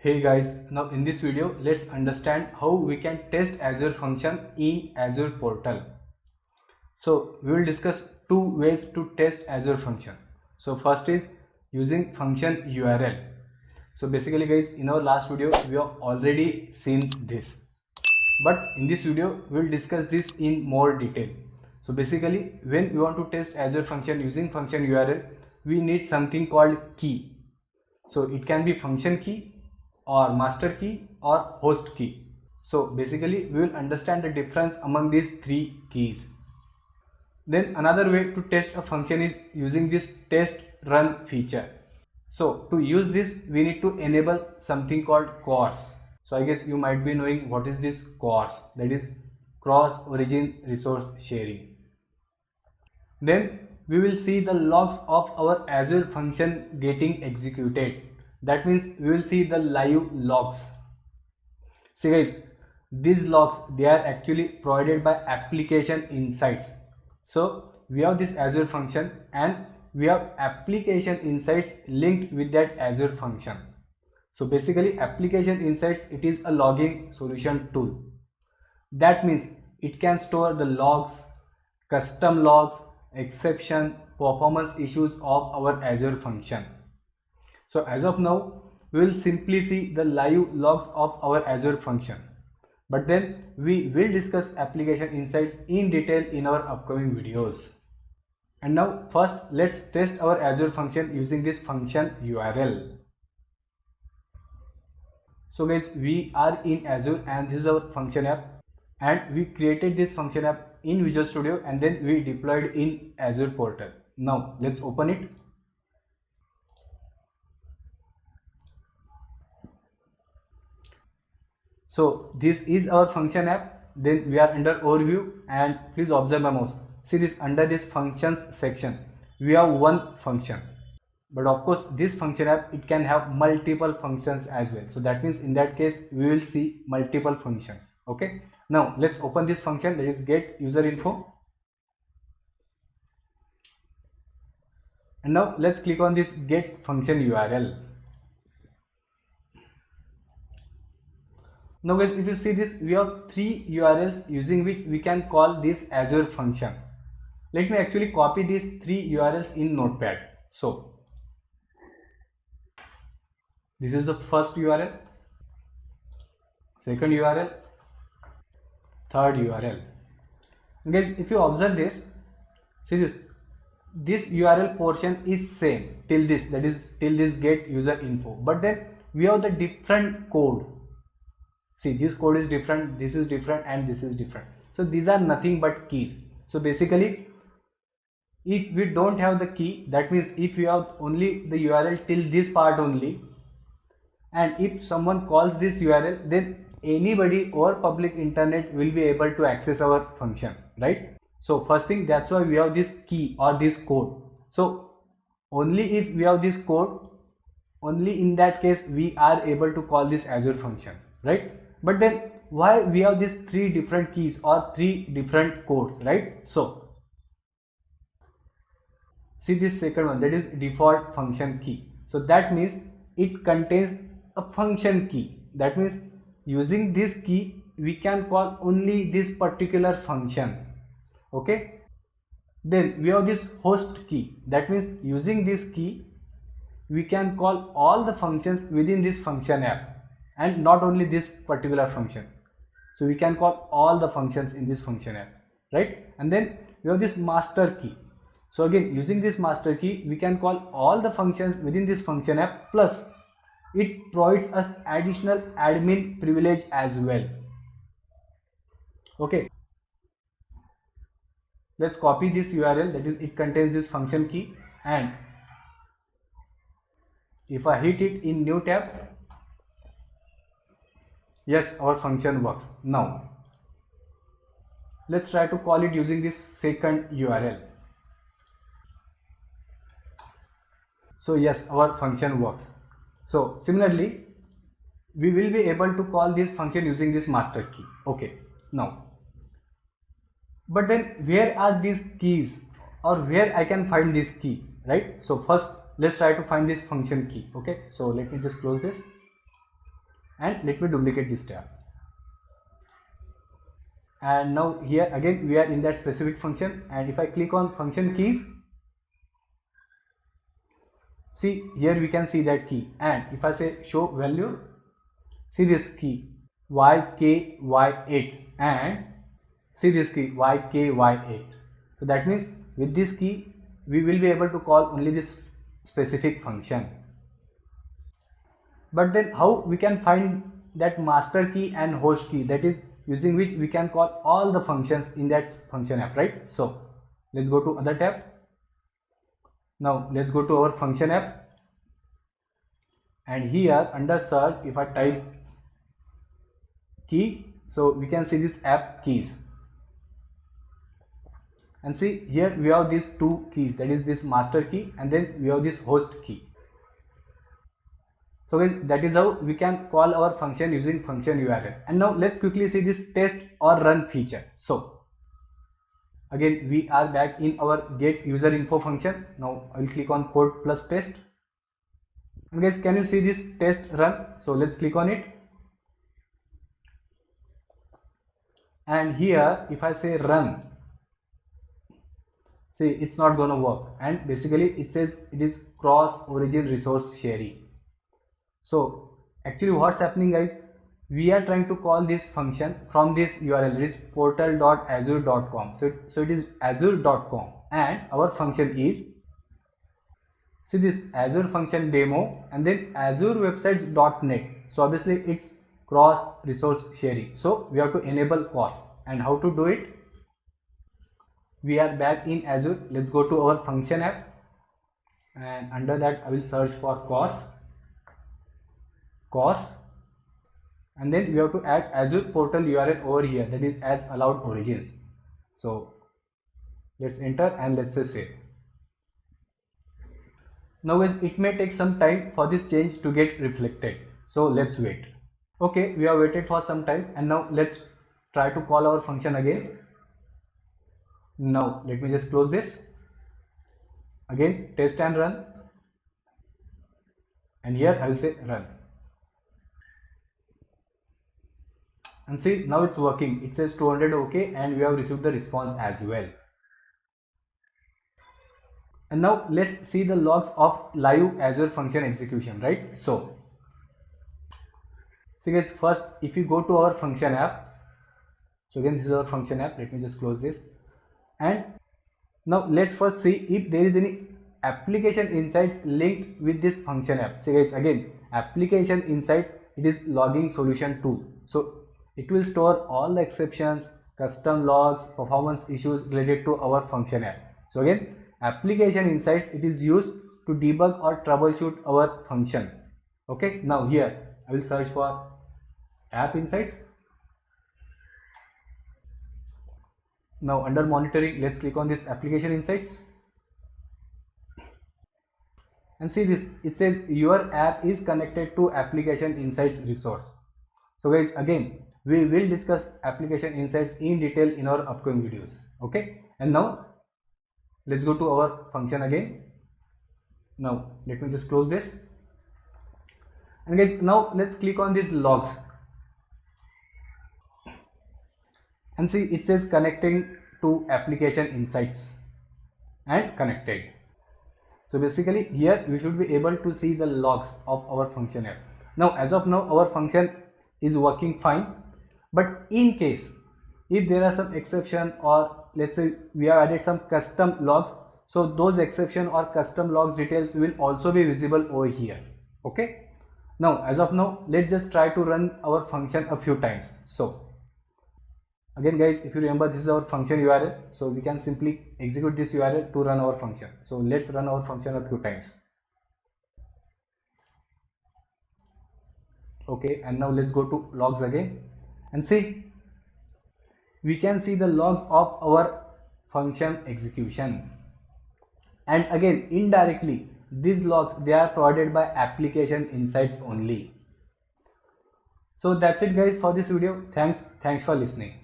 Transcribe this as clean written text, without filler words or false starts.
Hey guys, now in this video let's understand how we can test Azure function in Azure portal. So we will discuss two ways to test Azure function. So first is using function URL. So basically guys, in our last video we have already seen this, but in this video we will discuss this in more detail. So basically when we want to test Azure function using function URL, we need something called key. So it can be function key or master key or host key. So basically we will understand the difference among these three keys. Then another way to test a function is using this test run feature. So to use this we need to enable something called CORS. So I guess you might be knowing what is this CORS, that is cross origin resource sharing. Then we will see the logs of our Azure function getting executed. That means we will see the live logs. See guys, these logs, they are actually provided by application insights. So we have this Azure function and we have application insights linked with that Azure function. So basically application insights, it is a logging solution tool. That means it can store the logs, custom logs, exception, performance issues of our Azure function. So as of now, we will simply see the live logs of our Azure function. But then we will discuss application insights in detail in our upcoming videos. And now first let's test our Azure function using this function URL. So guys, we are in Azure and this is our function app, and we created this function app in Visual Studio and then we deployed in Azure portal. Now let's open it. So this is our function app. Then we are under overview and please observe my mouse. See this, under this functions section we have one function, but of course this function app, it can have multiple functions as well. So that means in that case we will see multiple functions. Okay, now let's open this function, that is get user info, and now let's click on this get function URL. Now guys, if you see this, we have three URLs using which we can call this Azure function. Let me actually copy these three URLs in Notepad. So this is the first URL, second URL, third URL. And guys, if you observe this, see this URL portion is same till this, that is till this get user info, but then we have the different code. See, this code is different, this is different, and this is different. So these are nothing but keys. So basically if we don't have the key, that means if you have only the URL till this part only, and if someone calls this URL, then anybody over public internet will be able to access our function, right? So first thing, that's why we have this key or this code. So only if we have this code, only in that case we are able to call this Azure function, right? But then why we have these three different keys or three different codes, right? So see this second one, that is default function key. So that means it contains a function key. That means using this key we can call only this particular function. Okay, then we have this host key. That means using this key we can call all the functions within this function app, and not only this particular function. So we can call all the functions in this function app, right? And then we have this master key. So again, using this master key we can call all the functions within this function app, plus it provides us additional admin privilege as well. Okay, let's copy this URL, that is it contains this function key, and if I hit it in new tab, yes, our function works. Now let's try to call it using this second URL. So yes, our function works. So similarly we will be able to call this function using this master key. Okay, now, but then where are these keys, or where I can find this key, right? So first let's try to find this function key. Okay, so let me just close this. and let me duplicate this tab. And now here again we are in that specific function, and if I click on function keys, see here we can see that key, and if I say show value, see this key YKY8 and see this key YKY8. So that means with this key we will be able to call only this specific function. But then how we can find that master key and host key, that is using which we can call all the functions in that function app, right? So let's go to other tab. Now let's go to our function app, and here under search if I type key, so we can see this app keys, and see here we have these two keys, that is this master key and then we have this host key. So guys, that is how we can call our function using function URL. And now let's quickly see this test or run feature. So again we are back in our get user info function. Now I will click on code plus test, and guys, can you see this test run? So let's click on it, and here if I say run, see it's not gonna work, and basically it says it is cross origin resource sharing. So actually what's happening, guys, we are trying to call this function from this URL, it is portal.azure.com. So it is azure.com, and our function is, see this Azure function demo and then Azure websites.net. So obviously it's cross resource sharing, so we have to enable cross. And how to do it? We are back in Azure. Let's go to our function app, and under that I will search for course, and then we have to add Azure portal URL over here, that is as allowed origins. So let's enter and let's say save. Now guys, it may take some time for this change to get reflected, so let's wait. Okay, we have waited for some time, and now let's try to call our function again. Now let me just close this, again test and run, and here I will say run, and see now it's working. It says 200 OK, and we have received the response as well. And now let's see the logs of live Azure function execution, right? So see guys, first if you go to our function app, so again this is our function app, let me just close this, and now let's first see if there is any application insights linked with this function app. See guys, again application insights, it is logging solution tool, so it will store all the exceptions, custom logs, performance issues related to our function app. So again application insights, it is used to debug or troubleshoot our function. Okay, now here I will search for app insights. Now under monitoring, let's click on this application insights, and see this, it says your app is connected to application insights resource. So guys, again we will discuss application insights in detail in our upcoming videos. Okay, and now let's go to our function again. Now let me just close this, and guys, now let's click on these logs, and see it says connecting to application insights and connected. So basically here you should be able to see the logs of our function app. Now as of now our function is working fine, but in case if there are some exception, or let's say we have added some custom logs, so those exception or custom logs details will also be visible over here. Okay, now as of now let's just try to run our function a few times. So again guys, if you remember, this is our function URL, so we can simply execute this URL to run our function. So let's run our function a few times. Okay, and now let's go to logs again, and see we can see the logs of our function execution, and again indirectly these logs, they are provided by application insights only. So that's it guys for this video. Thanks for listening.